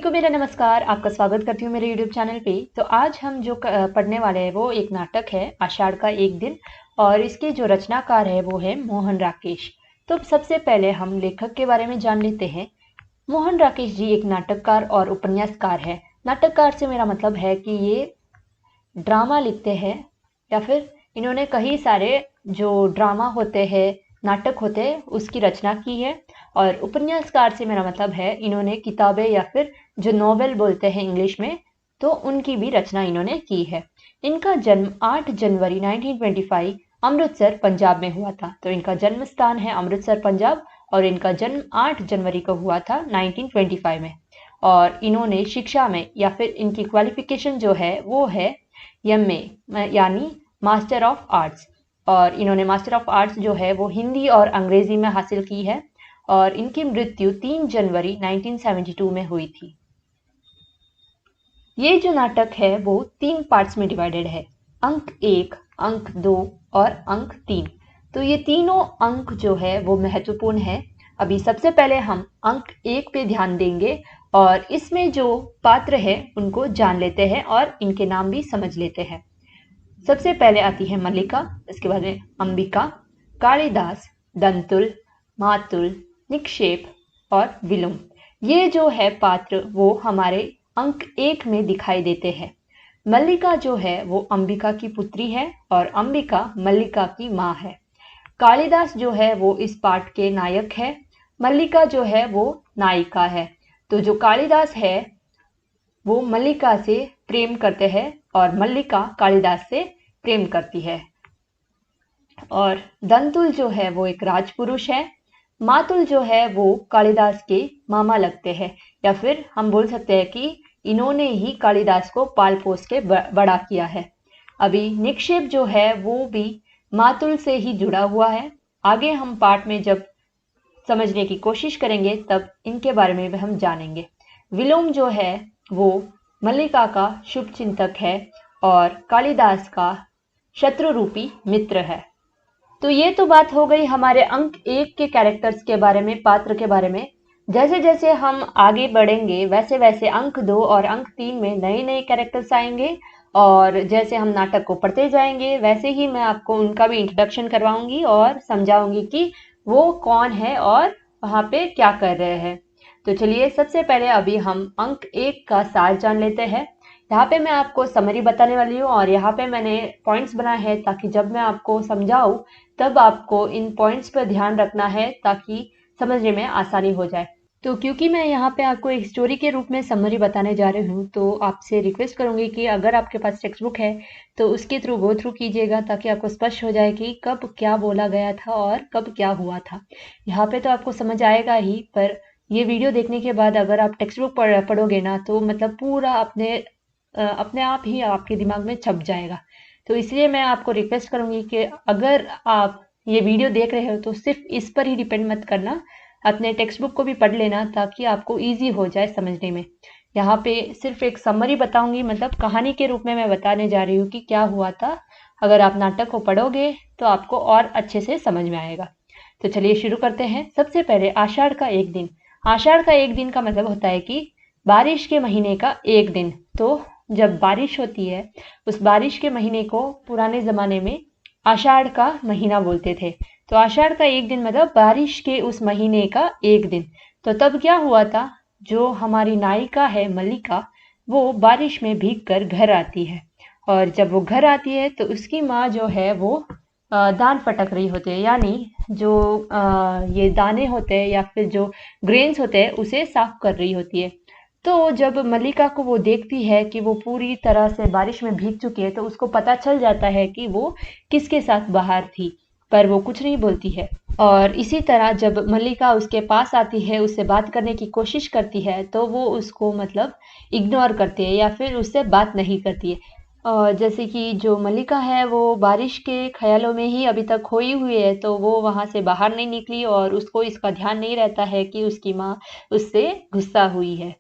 को मेरा नमस्कार। आपका स्वागत करती हूँ मेरे YouTube चैनल पे। तो आज हम जो पढ़ने वाले हैं वो एक नाटक है आषाढ़ का एक दिन, और इसके जो रचनाकार है वो है मोहन राकेश। तो सबसे पहले हम लेखक के बारे में जान लेते हैं। मोहन राकेश जी एक नाटककार और उपन्यासकार है। नाटककार से मेरा मतलब है कि ये ड्रामा लिखते हैं या फिर इन्होंने कई सारे जो ड्रामा होते हैं, नाटक होते हैं, उसकी रचना की है। और उपन्यासकार से मेरा मतलब है इन्होंने किताबें या फिर जो नॉवेल बोलते हैं इंग्लिश में, तो उनकी भी रचना इन्होंने की है। इनका जन्म 8 जनवरी 1925 अमृतसर पंजाब में हुआ था। तो इनका जन्म स्थान है अमृतसर पंजाब, और इनका जन्म 8 जनवरी को हुआ था 1925 में। और इन्होंने शिक्षा में या फिर इनकी क्वालिफिकेशन जो है वो है MA यानी मास्टर ऑफ आर्ट्स। और इन्होंने मास्टर ऑफ आर्ट्स जो है वो हिंदी और अंग्रेजी में हासिल की है। और इनकी मृत्यु 3 जनवरी 1972 में हुई थी। ये जो नाटक है वो 3 पार्ट्स में डिवाइडेड है, अंक 1, अंक 2 और अंक 3। तो ये तीनों अंक जो है वो महत्वपूर्ण है। अभी सबसे पहले हम अंक 1 पे ध्यान देंगे और इसमें जो पात्र है उनको जान लेते हैं और इनके नाम भी समझ लेते हैं। सबसे पहले आती है मल्लिका, इसके बाद में अंबिका, कालिदास, दंतुल, मातुल, निक्षेप और विलोम। ये जो है पात्र वो हमारे अंक 1 में दिखाई देते हैं। मल्लिका जो है वो अंबिका की पुत्री है और अंबिका मल्लिका की माँ है। कालिदास जो है वो इस पाठ के नायक है। मल्लिका जो है वो नायिका है। तो जो कालिदास है वो मल्लिका से प्रेम करते हैं और मल्लिका कालिदास से प्रेम करती है। और दंतुल जो है वो एक राजपुरुष है। मातुल जो है वो कालिदास के मामा लगते हैं, या फिर हम बोल सकते हैं कि इन्होंने ही कालिदास को पाल पोस के बड़ा किया है। अभी निक्षेप जो है वो भी मातुल से ही जुड़ा हुआ है। आगे हम पाठ में जब समझने की कोशिश करेंगे तब इनके बारे में भी हम जानेंगे। विलोम जो है वो मल्लिका का शुभ चिंतक है और कालिदास का शत्रु रूपी मित्र है। तो ये तो बात हो गई हमारे अंक 1 के कैरेक्टर्स के बारे में, पात्र के बारे में। जैसे जैसे हम आगे बढ़ेंगे वैसे वैसे अंक 2 और अंक 3 में नए नए कैरेक्टर्स आएंगे, और जैसे हम नाटक को पढ़ते जाएंगे वैसे ही मैं आपको उनका भी इंट्रोडक्शन करवाऊंगी और समझाऊंगी कि वो कौन है और वहाँ पे क्या कर रहे हैं। तो चलिए सबसे पहले अभी हम अंक 1 का सार जान लेते हैं। यहाँ पे मैं आपको समरी बताने वाली हूँ और यहाँ पे मैंने पॉइंट्स बनाए हैं ताकि जब मैं आपको समझाऊँ तब आपको इन पॉइंट्स पर ध्यान रखना है ताकि समझने में आसानी हो जाए। तो क्योंकि मैं यहाँ पे आपको एक स्टोरी के रूप में समरी बताने जा रही हूँ, तो आपसे रिक्वेस्ट करूंगी कि अगर आपके पास टेक्स्ट बुक है तो उसके थ्रू गो थ्रू कीजिएगा ताकि आपको स्पष्ट हो जाए कि कब क्या बोला गया था और कब क्या हुआ था। यहाँ पे तो आपको समझ आएगा ही, पर ये वीडियो देखने के बाद अगर आप टेक्स्ट बुक पढ़ोगे ना तो मतलब पूरा अपने आप ही आपके दिमाग में छप जाएगा। तो इसलिए मैं आपको रिक्वेस्ट करूंगी कि अगर आप ये वीडियो देख रहे हो तो सिर्फ इस पर ही डिपेंड मत करना, अपने टेक्स्ट बुक को भी पढ़ लेना ताकि आपको इजी हो जाए समझने में। यहाँ पे सिर्फ एक समरी बताऊंगी, मतलब कहानी के रूप में मैं बताने जा रही हूँ कि क्या हुआ था। अगर आप नाटक को पढ़ोगे तो आपको और अच्छे से समझ में आएगा। तो चलिए शुरू करते हैं। सबसे पहले आषाढ़ का एक दिन। आषाढ़ का एक दिन का मतलब होता है कि बारिश के महीने का एक दिन। तो जब बारिश होती है उस बारिश के महीने को पुराने जमाने में आषाढ़ का महीना बोलते थे। तो आषाढ़ का एक दिन मतलब बारिश के उस महीने का एक दिन। तो तब क्या हुआ था, जो हमारी नायिका है मल्लिका, वो बारिश में भीग कर घर आती है। और जब वो घर आती है तो उसकी माँ जो है वो दान फटक रही होती है, यानी जो ये दाने होते हैं या फिर जो ग्रेन्स होते हैं उसे साफ कर रही होती है। तो जब मल्लिका को वो देखती है कि वो पूरी तरह से बारिश में भीग चुकी है तो उसको पता चल जाता है कि वो किसके साथ बाहर थी, पर वो कुछ नहीं बोलती है। और इसी तरह जब मल्लिका उसके पास आती है, उससे बात करने की कोशिश करती है, तो वो उसको मतलब इग्नोर करती है या फिर उससे बात नहीं करती है। जैसे कि जो मल्लिका है वो बारिश के ख्यालों में ही अभी तक खोई हुई है, तो वो वहाँ से बाहर नहीं निकली और उसको इसका ध्यान नहीं रहता है कि उसकी माँ उससे गुस्सा हुई है।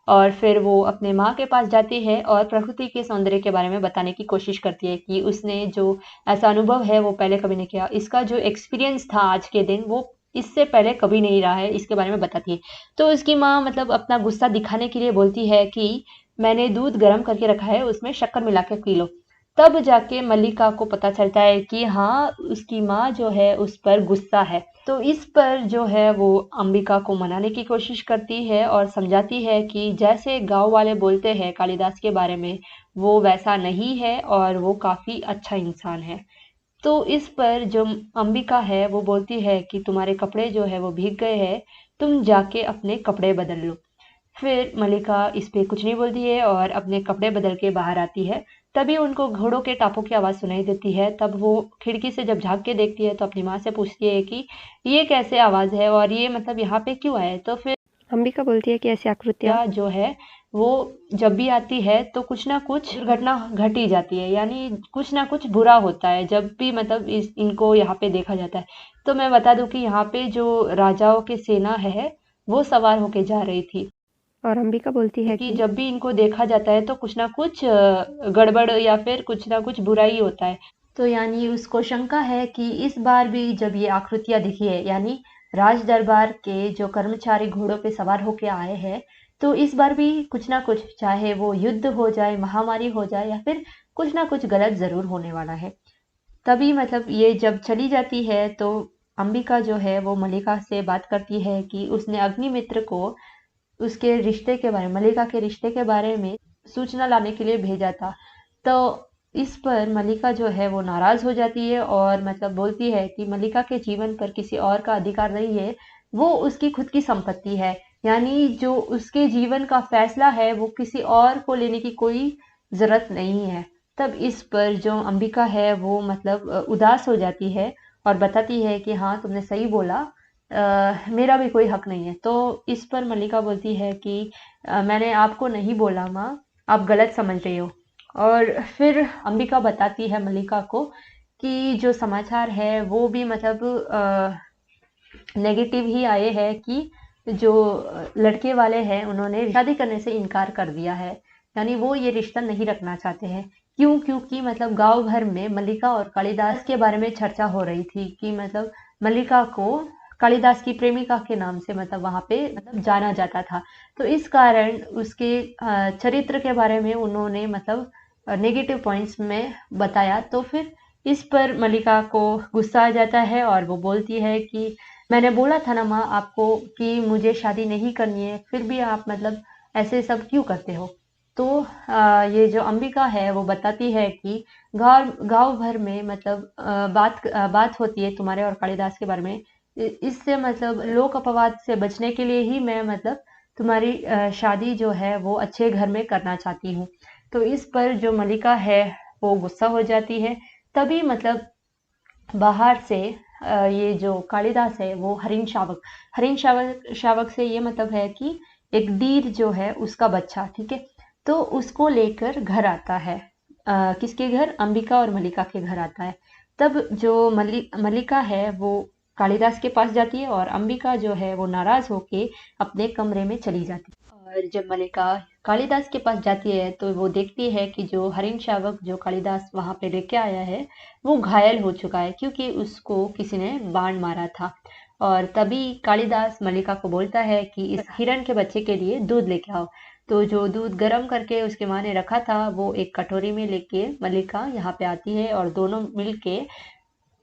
और फिर वो अपने माँ के पास जाती है और प्रकृति के सौंदर्य के बारे में बताने की कोशिश करती है कि उसने जो ऐसा अनुभव है वो पहले कभी नहीं किया। इसका जो एक्सपीरियंस था आज के दिन वो इससे पहले कभी नहीं रहा है, इसके बारे में बताती है। तो उसकी माँ मतलब अपना गुस्सा दिखाने के लिए बोलती है कि मैंने दूध गर्म करके रखा है, उसमें शक्कर मिला के पी लो। तब जाके मल्लिका को पता चलता है कि हाँ, उसकी माँ जो है उस पर गुस्सा है। तो इस पर जो है वो अंबिका को मनाने की कोशिश करती है और समझाती है कि जैसे गाँव वाले बोलते हैं कालिदास के बारे में, वो वैसा नहीं है और वो काफ़ी अच्छा इंसान है। तो इस पर जो अंबिका है वो बोलती है कि तुम्हारे कपड़े जो है वो भीग गए हैं, तुम जाके अपने कपड़े बदल लो। फिर मल्लिका इस पे कुछ नहीं बोलती है और अपने कपड़े बदल के बाहर आती है। तभी उनको घोड़ों के टापों की आवाज़ सुनाई देती है। तब वो खिड़की से जब झाँक के देखती है तो अपनी माँ से पूछती है कि ये कैसे आवाज़ है और ये मतलब यहाँ पे क्यों आए? तो फिर अंबिका बोलती है कि ऐसी आकृतियाँ जो है वो जब भी आती है तो कुछ ना कुछ दुर्घटना घट ही जाती है, यानी कुछ ना कुछ बुरा होता है जब भी मतलब इनको यहाँ पे देखा जाता है। तो मैं बता दूं कि यहाँ पे जो राजाओं की सेना है वो सवार होके जा रही थी, और अंबिका बोलती है कि कि जब भी इनको देखा जाता है तो कुछ ना कुछ गड़बड़ या फिर कुछ ना कुछ बुरा ही होता है। तो यानी उसको शंका है कि इस बार भी जब ये आकृतियां दिखी है, यानी राज दरबार के जो कर्मचारी घोड़ों पे सवार होके आए हैं, तो इस बार भी कुछ ना कुछ, चाहे वो युद्ध हो जाए, महामारी हो जाए या फिर कुछ ना कुछ गलत जरूर होने वाला है। तभी मतलब ये जब चली जाती है तो अंबिका जो है वो मल्लिका से बात करती है कि उसने अग्निमित्र को उसके रिश्ते के बारे में, मल्लिका के रिश्ते के बारे में सूचना लाने के लिए भेजा था। तो इस पर मल्लिका जो है वो नाराज हो जाती है और मतलब बोलती है कि मल्लिका के जीवन पर किसी और का अधिकार नहीं है, वो उसकी खुद की संपत्ति है। यानी जो उसके जीवन का फैसला है वो किसी और को लेने की कोई जरूरत नहीं है। तब इस पर जो अंबिका है वो मतलब उदास हो जाती है और बताती है कि हाँ, तुमने सही बोला, मेरा भी कोई हक नहीं है। तो इस पर मल्लिका बोलती है कि मैंने आपको नहीं बोला माँ, आप गलत समझ रही हो। और फिर अंबिका बताती है मल्लिका को कि जो समाचार है वो भी मतलब नेगेटिव ही आए हैं कि जो लड़के वाले हैं उन्होंने शादी करने से इनकार कर दिया है, यानी वो ये रिश्ता नहीं रखना चाहते हैं। क्यों? क्योंकि मतलब गांव भर में मल्लिका और कालिदास के बारे में चर्चा हो रही थी कि मतलब मल्लिका को कालिदास की प्रेमिका के नाम से मतलब वहां पे मतलब जाना जाता था। तो इस कारण उसके चरित्र के बारे में उन्होंने मतलब नेगेटिव पॉइंट्स में बताया। तो फिर इस पर मल्लिका को गुस्सा आ जाता है और वो बोलती है कि मैंने बोला था ना माँ आपको कि मुझे शादी नहीं करनी है, फिर भी आप मतलब ऐसे सब क्यों करते हो? तो ये जो अंबिका है वो बताती है कि गांव गांव भर में मतलब बात होती है तुम्हारे और कालिदास के बारे में। इससे मतलब लोक अपवाद से बचने के लिए ही मैं मतलब तुम्हारी शादी जो है वो अच्छे घर में करना चाहती हूँ। तो इस पर जो मल्लिका है वो गुस्सा हो जाती है। तभी मतलब बाहर से ये जो कालिदास है वो हरिण शावक शावक से ये मतलब है कि एक दीर जो है उसका बच्चा, ठीक है, तो उसको लेकर घर आता है। किसके घर? अंबिका और मल्लिका के घर आता है। तब जो मल्लिका है वो कालिदास के पास जाती है और अंबिका जो है वो नाराज होके अपने कमरे में चली जाती है। और जब मल्लिका कालिदास के पास जाती है तो वो देखती है कि जो हरिण शावक जो कालिदास वहां पे लेके आया है वो घायल हो चुका है, क्योंकि उसको किसी ने बाण मारा था। और तभी कालिदास मल्लिका को बोलता है कि इस हिरण के बच्चे के लिए दूध लेके आओ। तो जो दूध गर्म करके उसके माँ ने रखा था वो एक कटोरी में लेके मल्लिका यहाँ पे आती है और दोनों मिलके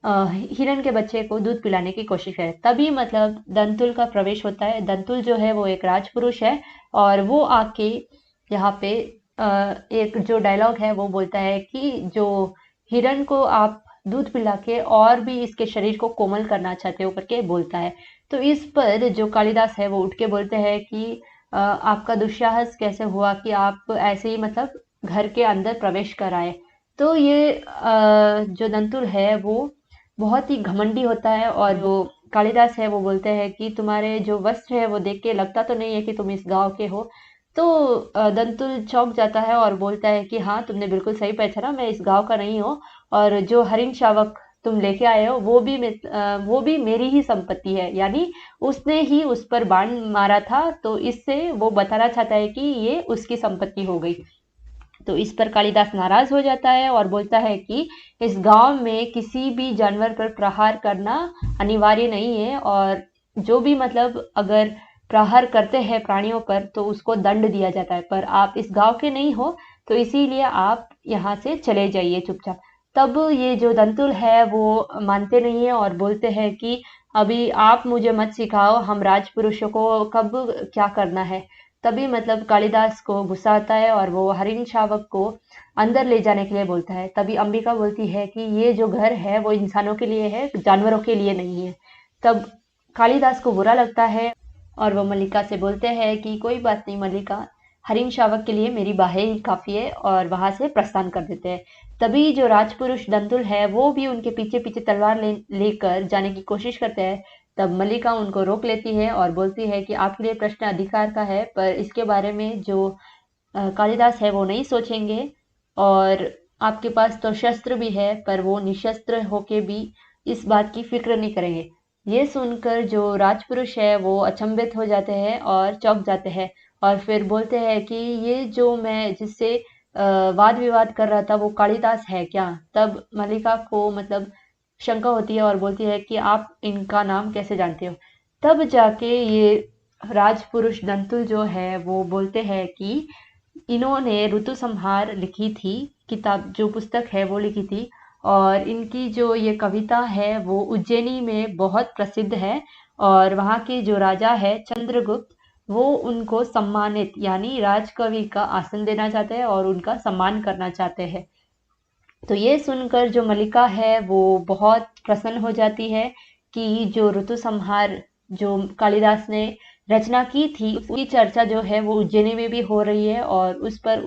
हिरण के बच्चे को दूध पिलाने की कोशिश है। तभी मतलब दंतुल का प्रवेश होता है। दंतुल जो है वो एक राजपुरुष है और वो आके यहाँ पे एक जो डायलॉग है वो बोलता है कि जो हिरण को आप दूध पिला के और भी इसके शरीर को कोमल करना चाहते हो करके बोलता है। तो इस पर जो कालिदास है वो उठ के बोलते हैं कि आपका दुस्साहस कैसे हुआ कि आप ऐसे ही मतलब घर के अंदर प्रवेश कर आए। तो ये जो दंतुल है वो बहुत ही घमंडी होता है और जो कालिदास है वो बोलते हैं कि तुम्हारे जो वस्त्र है वो देख के लगता तो नहीं है कि तुम इस गांव के हो। तो दंतुल चौंक जाता है और बोलता है कि हाँ, तुमने बिल्कुल सही पहचाना, मैं इस गांव का नहीं हूँ और जो हरिण शावक तुम लेके आए हो वो भी मेरी ही संपत्ति है। यानी उसने ही उस पर बाण मारा था, तो इससे वो बताना चाहता है कि ये उसकी संपत्ति हो गई। तो इस पर कालिदास नाराज हो जाता है और बोलता है कि इस गांव में किसी भी जानवर पर प्रहार करना अनिवार्य नहीं है, और जो भी मतलब अगर प्रहार करते हैं प्राणियों पर तो उसको दंड दिया जाता है, पर आप इस गांव के नहीं हो तो इसीलिए आप यहाँ से चले जाइए चुपचाप। तब ये जो दंतुल है वो मानते नहीं है और बोलते हैं कि अभी आप मुझे मत सिखाओ, हम राजपुरुषों को कब क्या करना है। तभी मतलब कालिदास को गुस्सा आता है और वो हरिण शावक को अंदर ले जाने के लिए बोलता है। तभी अंबिका बोलती है कि ये जो घर है वो इंसानों के लिए है, जानवरों के लिए नहीं है। तब कालिदास को बुरा लगता है और वो मल्लिका से बोलते हैं कि कोई बात नहीं मल्लिका, हरिण शावक के लिए मेरी बाहें ही काफी है, और वहां से प्रस्थान कर देते हैं। तभी जो राजपुरुष दंतुल है वो भी उनके पीछे पीछे तलवार लेकर जाने की कोशिश करते हैं। तब मल्लिका उनको रोक लेती है और बोलती है कि आपके लिए प्रश्न अधिकार का है, पर इसके बारे में जो कालिदास है वो नहीं सोचेंगे, और आपके पास तो शस्त्र भी है पर वो निशस्त्र होके भी इस बात की फिक्र नहीं करेंगे। ये सुनकर जो राजपुरुष है वो अचंभित हो जाते हैं और चौंक जाते हैं, और फिर बोलते हैं कि ये जो मैं जिससे वाद विवाद कर रहा था वो कालिदास है क्या। तब मल्लिका को मतलब शंका होती है और बोलती है कि आप इनका नाम कैसे जानते हो। तब जाके ये राजपुरुष दंतुल जो है वो बोलते हैं कि इन्होंने ऋतु संहार लिखी थी, किताब जो पुस्तक है वो लिखी थी, और इनकी जो ये कविता है वो उज्जैनी में बहुत प्रसिद्ध है, और वहाँ के जो राजा है चंद्रगुप्त वो उनको सम्मानित यानी राजकवि का आसन देना चाहते हैं और उनका सम्मान करना चाहते हैं। तो ये सुनकर जो मल्लिका है वो बहुत प्रसन्न हो जाती है कि जो ऋतु संहार जो कालिदास ने रचना की थी उसकी चर्चा जो है वो उज्जैनी में भी हो रही है और उस पर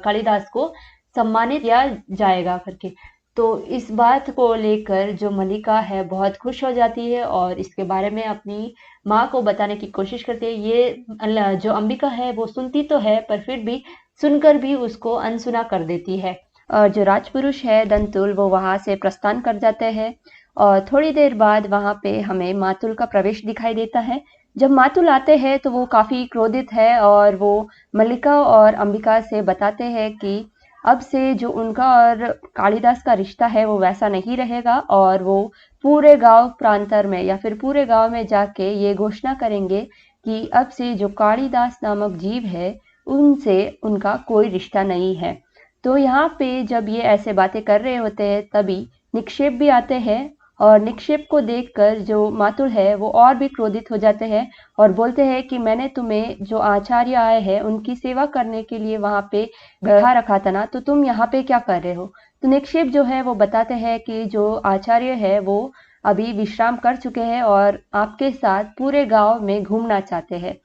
कालिदास को सम्मानित किया जाएगा करके। तो इस बात को लेकर जो मल्लिका है बहुत खुश हो जाती है और इसके बारे में अपनी माँ को बताने की कोशिश करती है। ये जो अंबिका है वो सुनती तो है पर फिर भी सुनकर भी उसको अनसुना कर देती है। और जो राजपुरुष है दंतुल वो वहां से प्रस्थान कर जाते हैं, और थोड़ी देर बाद वहां पे हमें मातुल का प्रवेश दिखाई देता है। जब मातुल आते हैं तो वो काफी क्रोधित है और वो मल्लिका और अंबिका से बताते हैं कि अब से जो उनका और कालिदास का रिश्ता है वो वैसा नहीं रहेगा, और वो पूरे गांव प्रांतर में या फिर पूरे गांव में जाके ये घोषणा करेंगे कि अब से जो कालिदास नामक जीव है उनसे उनका कोई रिश्ता नहीं है। तो यहाँ पे जब ये ऐसे बातें कर रहे होते हैं तभी निक्षेप भी आते हैं, और निक्षेप को देखकर जो मातुल है वो और भी क्रोधित हो जाते हैं और बोलते हैं कि मैंने तुम्हें जो आचार्य आए हैं उनकी सेवा करने के लिए वहां पे बैठा रखा था ना, तो तुम यहाँ पे क्या कर रहे हो। तो निक्षेप जो है वो बताते हैं कि जो आचार्य है वो अभी विश्राम कर चुके हैं और आपके साथ पूरे गांव में घूमना चाहते हैं।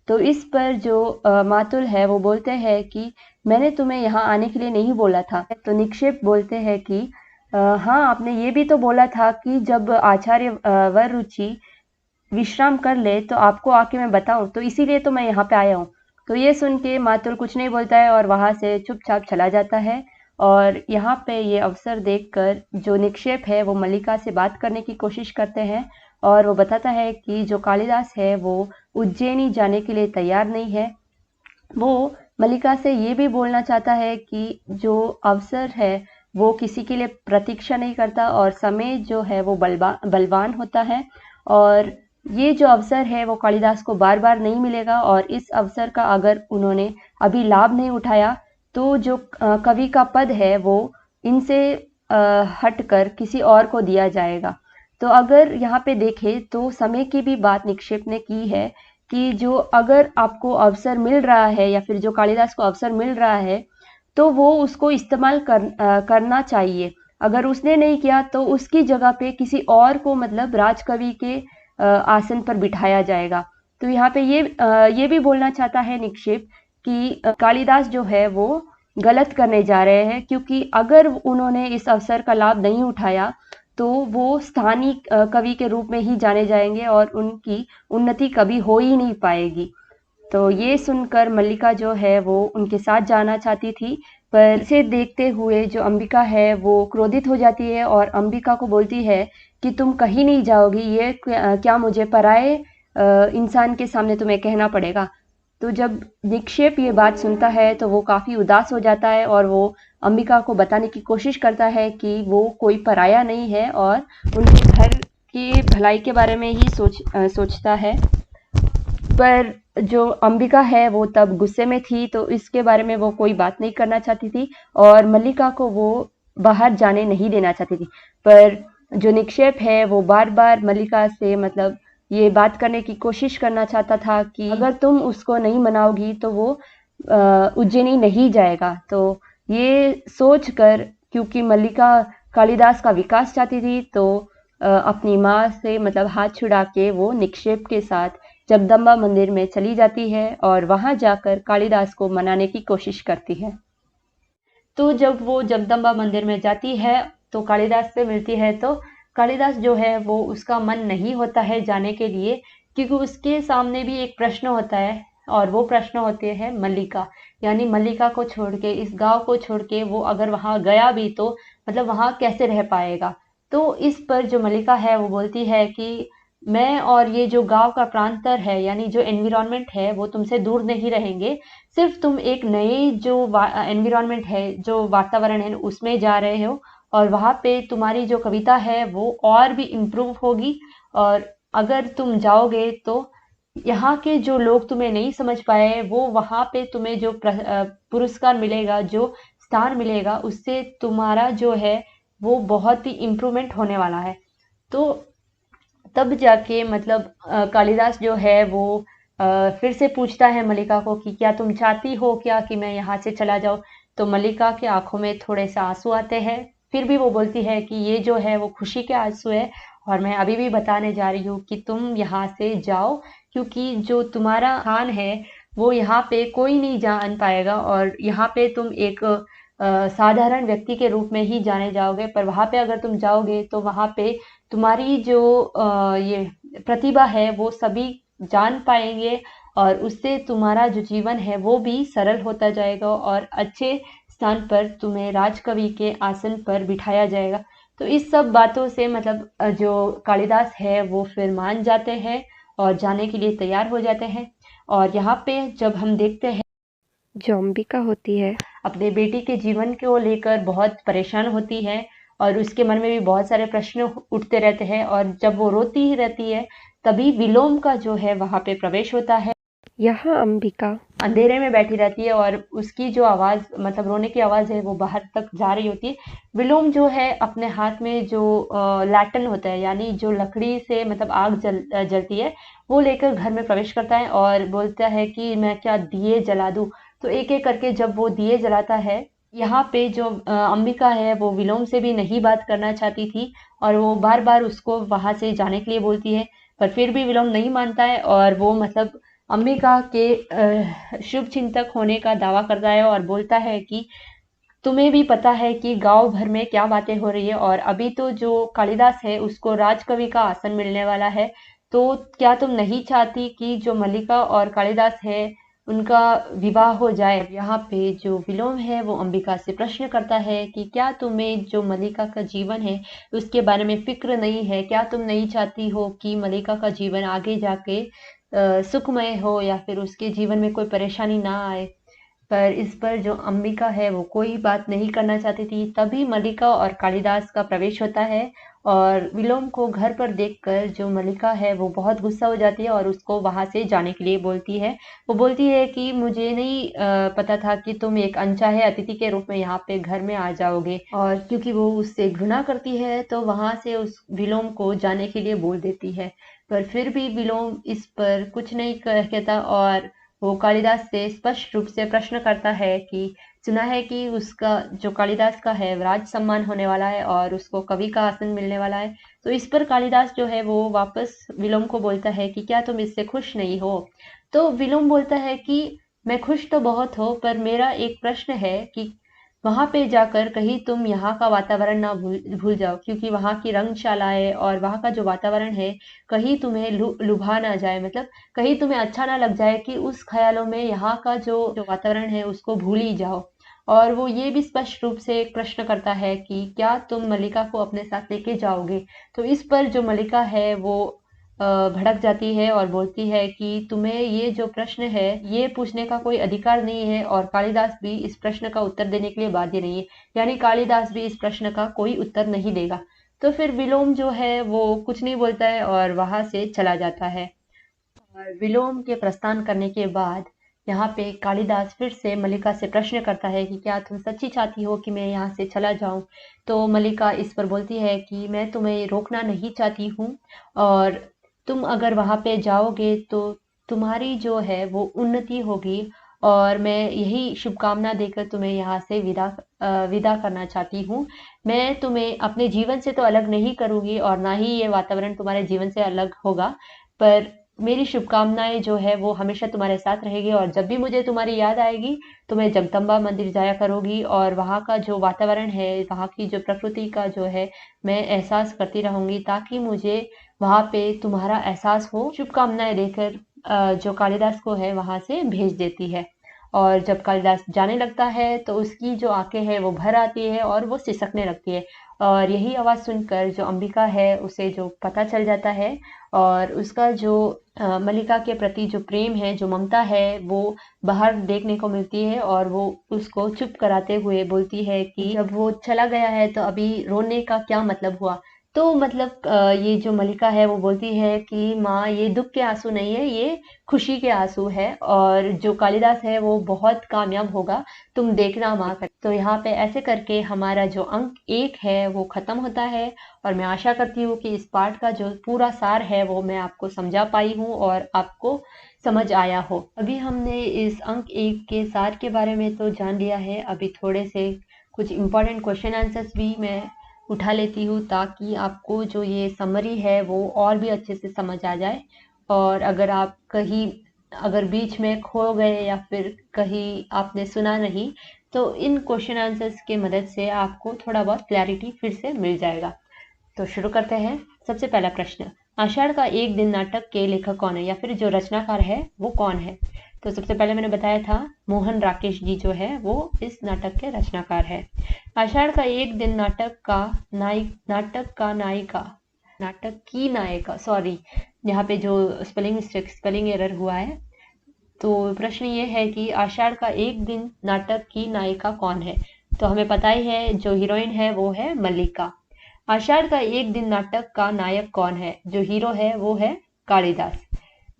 तो इस पर जो मातुल है वो बोलते हैं कि मैंने तुम्हें यहाँ आने के लिए नहीं बोला था। तो निक्षेप बोलते हैं कि हाँ, आपने ये भी तो बोला था कि जब आचार्य वररुचि विश्राम कर ले तो आपको आके मैं बताऊं, तो इसीलिए तो मैं यहाँ पे आया हूँ। तो ये सुन के मातुल कुछ नहीं बोलता है और वहां से चुपचाप चला जाता है। और यहाँ पे ये अवसर देखकर जो निक्षेप है वो मल्लिका से बात करने की कोशिश करते हैं, और वो बताता है कि जो कालिदास है वो उज्जैनी जाने के लिए तैयार नहीं है। वो मल्लिका से ये भी बोलना चाहता है कि जो अवसर है वो किसी के लिए प्रतीक्षा नहीं करता और समय जो है वो बलवान होता है, और ये जो अवसर है वो कालिदास को बार बार नहीं मिलेगा, और इस अवसर का अगर उन्होंने अभी लाभ नहीं उठाया तो जो कवि का पद है वो इनसे हटकर किसी और को दिया जाएगा। तो अगर यहाँ पे देखें तो समय की भी बात निक्षेप ने की है कि जो अगर आपको अवसर मिल रहा है या फिर जो कालिदास को अवसर मिल रहा है तो वो उसको इस्तेमाल करना चाहिए। अगर उसने नहीं किया तो उसकी जगह पे किसी और को मतलब राजकवि के आसन पर बिठाया जाएगा। तो यहाँ पे ये भी बोलना चाहता है निक्षेप कि कालिदास जो है वो गलत करने जा रहे हैं, क्योंकि अगर उन्होंने इस अवसर का लाभ नहीं उठाया तो वो स्थानीय कवि के रूप में ही जाने जाएंगे और उनकी उन्नति कभी हो ही नहीं पाएगी। तो ये सुनकर मल्लिका जो है वो उनके साथ जाना चाहती थी, पर इसे देखते हुए जो अंबिका है वो क्रोधित हो जाती है और अंबिका को बोलती है कि तुम कहीं नहीं जाओगी, ये क्या मुझे पराये इंसान के सामने तुम्हें कहना पड़ेगा। तो जब निक्षेप ये बात सुनता है तो वो काफ़ी उदास हो जाता है और वो अंबिका को बताने की कोशिश करता है कि वो कोई पराया नहीं है और उनके घर की भलाई के बारे में ही सोचता है। पर जो अंबिका है वो तब गुस्से में थी, तो इसके बारे में वो कोई बात नहीं करना चाहती थी और मल्लिका को वो बाहर जाने नहीं देना चाहती थी। पर जो निक्षेप है वो बार बार मल्लिका से मतलब ये बात करने की कोशिश करना चाहता था कि अगर तुम उसको नहीं मनाओगी तो वो उज्जैनी नहीं जाएगा। तो ये सोच कर, क्योंकि मल्लिका कालिदास का विकास चाहती थी, तो अपनी माँ से मतलब हाथ छुड़ा के वो निक्षेप के साथ जगदम्बा मंदिर में चली जाती है और वहां जाकर कालिदास को मनाने की कोशिश करती है। तो जब वो जगदम्बा मंदिर में जाती है तो कालिदास से मिलती है, तो कालिदास जो है वो उसका मन नहीं होता है जाने के लिए, क्योंकि उसके सामने भी एक प्रश्न होता है और वो प्रश्न होते हैं मल्लिका, यानी मल्लिका को छोड़ के, इस गांव को छोड़ के वो अगर वहां गया भी तो मतलब वहां कैसे रह पाएगा। तो इस पर जो मल्लिका है वो बोलती है कि मैं और ये जो गांव का प्रांतर है यानी जो एनवायरनमेंट है वो तुमसे दूर नहीं रहेंगे, सिर्फ तुम एक नए जो एनवायरनमेंट है, जो वातावरण है उसमें जा रहे हो और वहां पे तुम्हारी जो कविता है वो और भी इम्प्रूव होगी। और अगर तुम जाओगे तो यहाँ के जो लोग तुम्हें नहीं समझ पाए वो वहां पे तुम्हें जो पुरस्कार मिलेगा, जो स्थान मिलेगा, उससे तुम्हारा जो है वो बहुत ही इम्प्रूवमेंट होने वाला है। तो तब जाके मतलब कालिदास जो है वो फिर से पूछता है मल्लिका को कि क्या तुम चाहती हो क्या कि मैं यहाँ से चला जाऊं। तो मल्लिका के आंखों में थोड़े से आंसू आते हैं, फिर भी वो बोलती है कि ये जो है वो खुशी के आंसू है और मैं अभी भी बताने जा रही हूँ कि तुम यहाँ से जाओ, क्योंकि जो तुम्हारा स्थान है वो यहाँ पे कोई नहीं जान पाएगा और यहाँ पे तुम एक साधारण व्यक्ति के रूप में ही जाने जाओगे, पर वहां पे अगर तुम जाओगे तो वहां पे तुम्हारी जो ये प्रतिभा है वो सभी जान पाएंगे और उससे तुम्हारा जो जीवन है वो भी सरल होता जाएगा और अच्छे स्थान पर तुम्हें राजकवि के आसन पर बिठाया जाएगा। तो इस सब बातों से मतलब जो कालिदास है वो फिर मान जाते हैं और जाने के लिए तैयार हो जाते हैं। और यहाँ पे जब हम देखते हैं जो अंबिका होती है अपने बेटी के जीवन को लेकर बहुत परेशान होती है और उसके मन में भी बहुत सारे प्रश्न उठते रहते हैं और जब वो रोती ही रहती है तभी विलोम का जो है वहां पे प्रवेश होता है। यहाँ अंबिका अंधेरे में बैठी रहती है और उसकी जो आवाज मतलब रोने की आवाज है वो बाहर तक जा रही होती है। विलोम जो है अपने हाथ में जो लैटन होता है यानी जो लकड़ी से मतलब आग जलती है वो लेकर घर में प्रवेश करता है और बोलता है कि मैं क्या दिए जला दूं। तो एक एक करके जब वो दिए जलाता है, यहाँ पे जो अंबिका है वो विलोम से भी नहीं बात करना चाहती थी और वो बार बार उसको वहां से जाने के लिए बोलती है, पर फिर भी विलोम नहीं मानता है और वो मतलब अंबिका के शुभ चिंतक होने का दावा करता है और बोलता है कि तुम्हें भी पता है कि गांव भर में क्या बातें हो रही है और अभी तो जो कालिदास है उसको राजकवि का आसन मिलने वाला है, तो क्या तुम नहीं चाहती कि जो मल्लिका और कालिदास है उनका विवाह हो जाए। यहाँ पे जो विलोम है वो अंबिका से प्रश्न करता है कि क्या तुम्हें जो मल्लिका का जीवन है उसके बारे में फिक्र नहीं है, क्या तुम नहीं चाहती हो कि मल्लिका का जीवन आगे जाके सुखमय हो या फिर उसके जीवन में कोई परेशानी ना आए। पर इस पर जो अंबिका है वो कोई बात नहीं करना चाहती थी। तभी मल्लिका और कालिदास का प्रवेश होता है और विलोम को घर पर देखकर जो मल्लिका है वो बहुत गुस्सा हो जाती है और उसको वहां से जाने के लिए बोलती है। वो बोलती है कि मुझे नहीं पता था कि तुम एक अनचाहे अतिथि के रूप में यहाँ पे घर में आ जाओगे, और क्योंकि वो उससे घृणा करती है तो वहां से उस विलोम को जाने के लिए बोल देती है। पर फिर भी विलोम इस पर कुछ नहीं कहता और वो कालिदास से स्पष्ट रूप से प्रश्न करता है कि सुना है कि उसका जो कालिदास का है राज सम्मान होने वाला है और उसको कवि का आसन मिलने वाला है। तो इस पर कालिदास जो है वो वापस विलोम को बोलता है कि क्या तुम इससे खुश नहीं हो। तो विलोम बोलता है कि मैं खुश तो बहुत हूँ, पर मेरा एक प्रश्न है कि वहां पे जाकर कहीं तुम यहाँ का वातावरण ना भूल जाओ, क्योंकि वहां की रंगशालाएं और वहां का जो वातावरण है कहीं तुम्हें लुभा ना जाए, मतलब कहीं तुम्हें अच्छा ना लग जाए कि उस ख्यालों में यहाँ का जो वातावरण है उसको भूल ही जाओ। और वो ये भी स्पष्ट रूप से एक प्रश्न करता है कि क्या तुम मल्लिका को अपने साथ लेके जाओगे। तो इस पर जो मल्लिका है वो भड़क जाती है और बोलती है कि तुम्हें ये जो प्रश्न है ये पूछने का कोई अधिकार नहीं है और कालिदास भी इस प्रश्न का उत्तर देने के लिए बाध्य नहीं है, यानी कालिदास भी इस प्रश्न का कोई उत्तर नहीं देगा। तो फिर विलोम जो है वो कुछ नहीं बोलता है और वहां से चला जाता है। और विलोम के प्रस्थान करने के बाद यहाँ पे कालिदास फिर से मल्लिका से प्रश्न करता है कि क्या तुम सच्ची चाहती हो कि मैं यहाँ से चला जाऊं। तो मल्लिका इस पर बोलती है कि मैं तुम्हें रोकना नहीं चाहती हूँ और तुम अगर वहां पे जाओगे तो तुम्हारी जो है वो उन्नति होगी और मैं यही शुभकामना देकर तुम्हें यहाँ से विदा करना चाहती हूँ। मैं तुम्हें अपने जीवन से तो अलग नहीं करूंगी और ना ही ये वातावरण तुम्हारे जीवन से अलग होगा, पर मेरी शुभकामनाएं जो है वो हमेशा तुम्हारे साथ रहेगी और जब भी मुझे तुम्हारी याद आएगी तो मैं जगदम्बा मंदिर जाया करूंगी और वहाँ का जो वातावरण है, वहाँ की जो प्रकृति का जो है मैं एहसास करती रहूंगी ताकि मुझे वहाँ पे तुम्हारा एहसास हो। शुभकामनाएं देकर जो कालिदास को है वहां से भेज देती है और जब कालिदास जाने लगता है तो उसकी जो आंखें हैं वो भर आती है और वो सिसकने लगती है और यही आवाज़ सुनकर जो अंबिका है उसे जो पता चल जाता है और उसका जो मल्लिका के प्रति जो प्रेम है, जो ममता है, वो बाहर देखने को मिलती है और वो उसको चुप कराते हुए बोलती है कि जब वो चला गया है तो अभी रोने का क्या मतलब हुआ। तो मतलब ये जो मल्लिका है वो बोलती है कि माँ ये दुख के आंसू नहीं है, ये खुशी के आंसू है और जो कालिदास है वो बहुत कामयाब होगा, तुम देखना माँ। तो यहाँ पे ऐसे करके हमारा जो अंक 1 है वो खत्म होता है और मैं आशा करती हूँ कि इस पाठ का जो पूरा सार है वो मैं आपको समझा पाई हूँ और आपको समझ आया हो। अभी हमने इस अंक 1 के सार के बारे में तो जान लिया है, अभी थोड़े से कुछ इंपॉर्टेंट क्वेश्चन आंसर्स भी मैं उठा लेती हूँ ताकि आपको जो ये समरी है वो और भी अच्छे से समझ आ जाए और अगर आप कहीं अगर बीच में खो गए या फिर कहीं आपने सुना नहीं तो इन क्वेश्चन आंसर्स के मदद से आपको थोड़ा बहुत क्लैरिटी फिर से मिल जाएगा। तो शुरू करते हैं। सबसे पहला प्रश्न, आषाढ़ का एक दिन नाटक के लेखक कौन है या फिर जो रचनाकार है वो कौन है। तो सबसे पहले मैंने बताया था मोहन राकेश जी जो है वो इस नाटक के रचनाकार है। आषाढ़ का एक दिन नाटक की नायिका सॉरी, यहाँ पे जो स्पेलिंग एरर हुआ है। तो प्रश्न ये है कि आषाढ़ का एक दिन नाटक की नायिका कौन है। तो हमें पता ही है जो हीरोइन है वो है मल्लिका। आषाढ़ का एक दिन नाटक का नायक कौन है, जो हीरो है वो है कालिदास।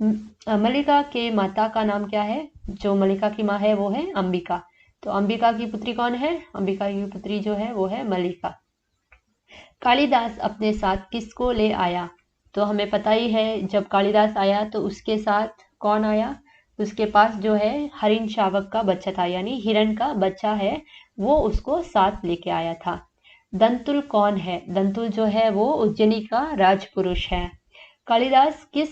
मल्लिका के माता का नाम क्या है, जो मल्लिका की माँ है वो है अंबिका। तो अंबिका की पुत्री कौन है, अंबिका की पुत्री जो है वो है मल्लिका। कालिदास अपने साथ किसको ले आया। तो हमें पता ही है जब कालिदास आया तो उसके साथ कौन आया, उसके पास जो है हरिण शावक का बच्चा था, यानी हिरण का बच्चा है वो उसको साथ लेके आया था। दंतुल कौन है, दंतुल जो है वो उज्जैनी का राजपुरुष है। कालिदास के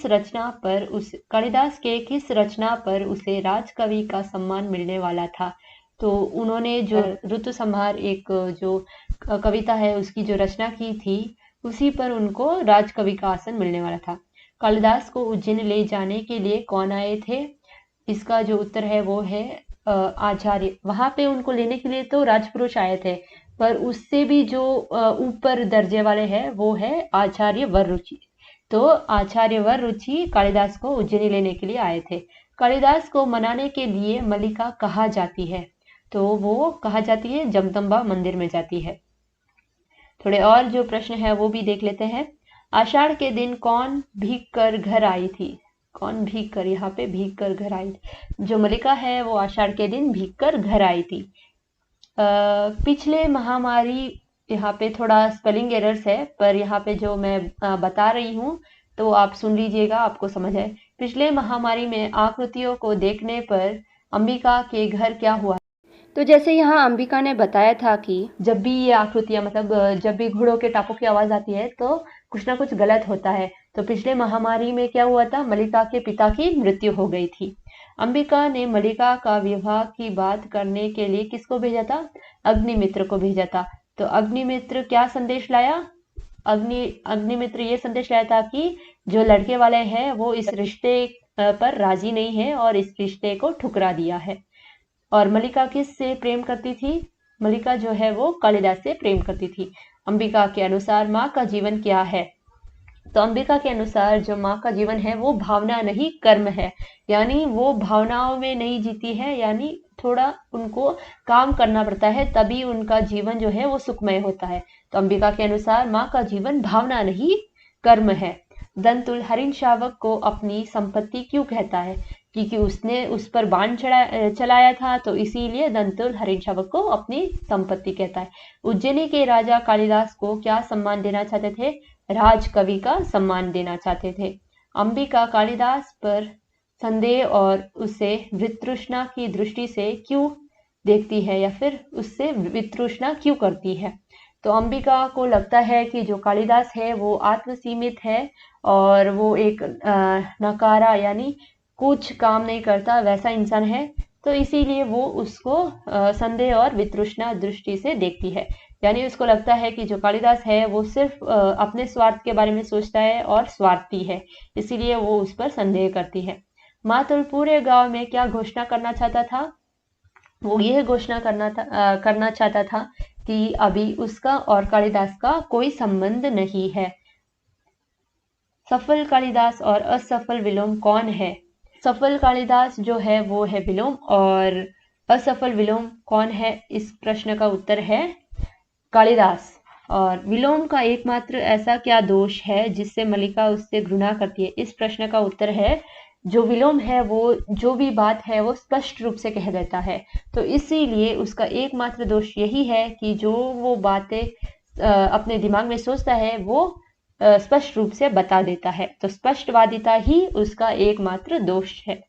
किस रचना पर उसे राजकवि का सम्मान मिलने वाला था। तो उन्होंने जो ऋतु संहार एक जो कविता है उसकी जो रचना की थी उसी पर उनको राजकवि का आसन मिलने वाला था। कालिदास को उज्जैन ले जाने के लिए कौन आए थे, इसका जो उत्तर है वो है आचार्य। वहां पे उनको लेने के लिए तो राजपुरुष आए थे पर उससे भी जो ऊपर दर्जे वाले हैं वो है आचार्य वररुचि। तो आचार्य वररुचि कालिदास को उज्जैनी लेने के लिए आए थे। कालिदास को मनाने के लिए मल्लिका कहाँ जाती है, तो वो कहाँ जाती है, जगदम्बा मंदिर में जाती है। थोड़े और जो प्रश्न है वो भी देख लेते हैं। आषाढ़ के दिन कौन भीग कर घर आई थी, कौन भीग कर, यहाँ पे भीग कर घर आई थी, जो मल्लिका है वो आषाढ़ के दिन भीग कर घर आई थी। पिछले महामारी, यहाँ पे थोड़ा स्पेलिंग एरर्स है पर यहाँ पे जो मैं बता रही हूँ तो आप सुन लीजिएगा, आपको समझ है। पिछले महामारी में आकृतियों को देखने पर अंबिका के घर क्या हुआ। तो जैसे यहाँ अंबिका ने बताया था कि जब भी ये आकृतियां मतलब जब भी घोड़ों के टापों की आवाज आती है तो कुछ ना कुछ गलत होता है। तो पिछले महामारी में क्या हुआ था, मल्लिका के पिता की मृत्यु हो गई थी। अंबिका ने मल्लिका का विवाह की बात करने के लिए किसको भेजा था, अग्निमित्र को भेजा था। तो अग्निमित्र क्या संदेश लाया, अग्निमित्र ये संदेश लाया था कि जो लड़के वाले हैं वो इस रिश्ते पर राजी नहीं है और इस रिश्ते को ठुकरा दिया है। और मल्लिका किससे प्रेम करती थी, मल्लिका जो है वो कालिदास से प्रेम करती थी। अंबिका के अनुसार माँ का जीवन क्या है, तो अंबिका के अनुसार जो माँ का जीवन है वो भावना नहीं कर्म है, यानी वो भावनाओं में नहीं जीती है, यानी थोड़ा उनको काम करना पड़ता है तभी उनका जीवन जो है वो सुखमय होता है। तो अंबिका के अनुसार माँ का जीवन भावना नहीं कर्म है। दंतुल हरिण शावक को अपनी संपत्ति क्यों कहता है? क्योंकि उसने उस पर बाण चलाया था, तो इसीलिए दंतुल हरिण शावक को अपनी संपत्ति कहता है। उज्जैनी के राजा कालिदास को क्या सम्मान देना चाहते थे? राजकवि का सम्मान देना चाहते थे। अंबिका कालिदास पर संदेह और उसे वितृष्णा की दृष्टि से क्यों देखती है, या फिर उससे वितृष्णा क्यों करती है? तो अंबिका को लगता है कि जो कालिदास है वो आत्मसीमित है और वो एक नकारा यानी कुछ काम नहीं करता वैसा इंसान है, तो इसीलिए वो उसको संदेह और वितृष्णा दृष्टि से देखती है। यानी उसको लगता है कि जो कालिदास है वो सिर्फ अपने स्वार्थ के बारे में सोचता है और स्वार्थी है, इसीलिए वो उस पर संदेह करती है। मातुल पूरे गांव में क्या घोषणा करना चाहता था? वो यह घोषणा करना चाहता था कि अभी उसका और कालिदास का कोई संबंध नहीं है। सफल कालिदास और असफल विलोम कौन है? सफल कालिदास जो है वो है विलोम, और असफल विलोम कौन है? इस प्रश्न का उत्तर है कालिदास। और विलोम का एकमात्र ऐसा क्या दोष है जिससे मल्लिका उससे घृणा करती है? इस प्रश्न का उत्तर है जो विलोम है वो जो भी बात है वो स्पष्ट रूप से कह देता है, तो इसीलिए उसका एकमात्र दोष यही है कि जो वो बातें अपने दिमाग में सोचता है वो स्पष्ट रूप से बता देता है, तो स्पष्टवादिता ही उसका एकमात्र दोष है।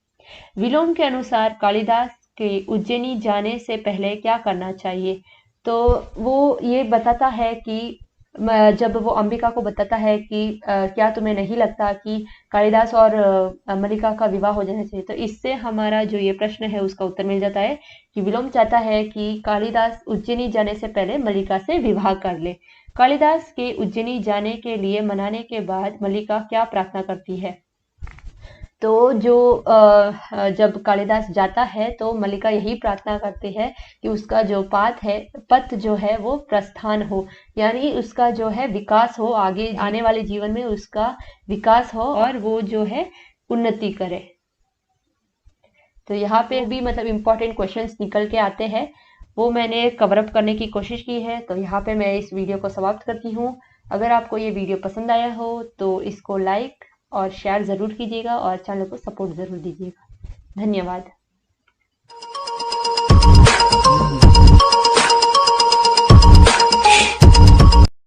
विलोम के अनुसार कालिदास के उज्जैनी जाने से पहले क्या करना चाहिए? तो वो ये बताता है कि जब वो अंबिका को बताता है कि क्या तुम्हें नहीं लगता कि कालिदास और मल्लिका का विवाह हो जाना चाहिए, तो इससे हमारा जो ये प्रश्न है उसका उत्तर मिल जाता है कि विलोम चाहता है कि कालिदास उज्जैनी जाने से पहले मल्लिका से विवाह कर ले। कालिदास के उज्जैनी जाने के लिए मनाने के बाद मल्लिका क्या प्रार्थना करती है? तो जो जब कालिदास जाता है तो मल्लिका यही प्रार्थना करती है कि उसका जो पथ जो है वो प्रस्थान हो, यानी उसका जो है विकास हो, आगे आने वाले जीवन में उसका विकास हो और वो जो है उन्नति करे। तो यहाँ पे भी मतलब इम्पोर्टेंट क्वेश्चंस निकल के आते हैं, वो मैंने कवर अप करने की कोशिश की है। तो यहाँ पे मैं इस वीडियो को समाप्त करती हूँ। अगर आपको ये वीडियो पसंद आया हो तो इसको लाइक और शेयर ज़रूर कीजिएगा और चैनल को सपोर्ट ज़रूर दीजिएगा। धन्यवाद।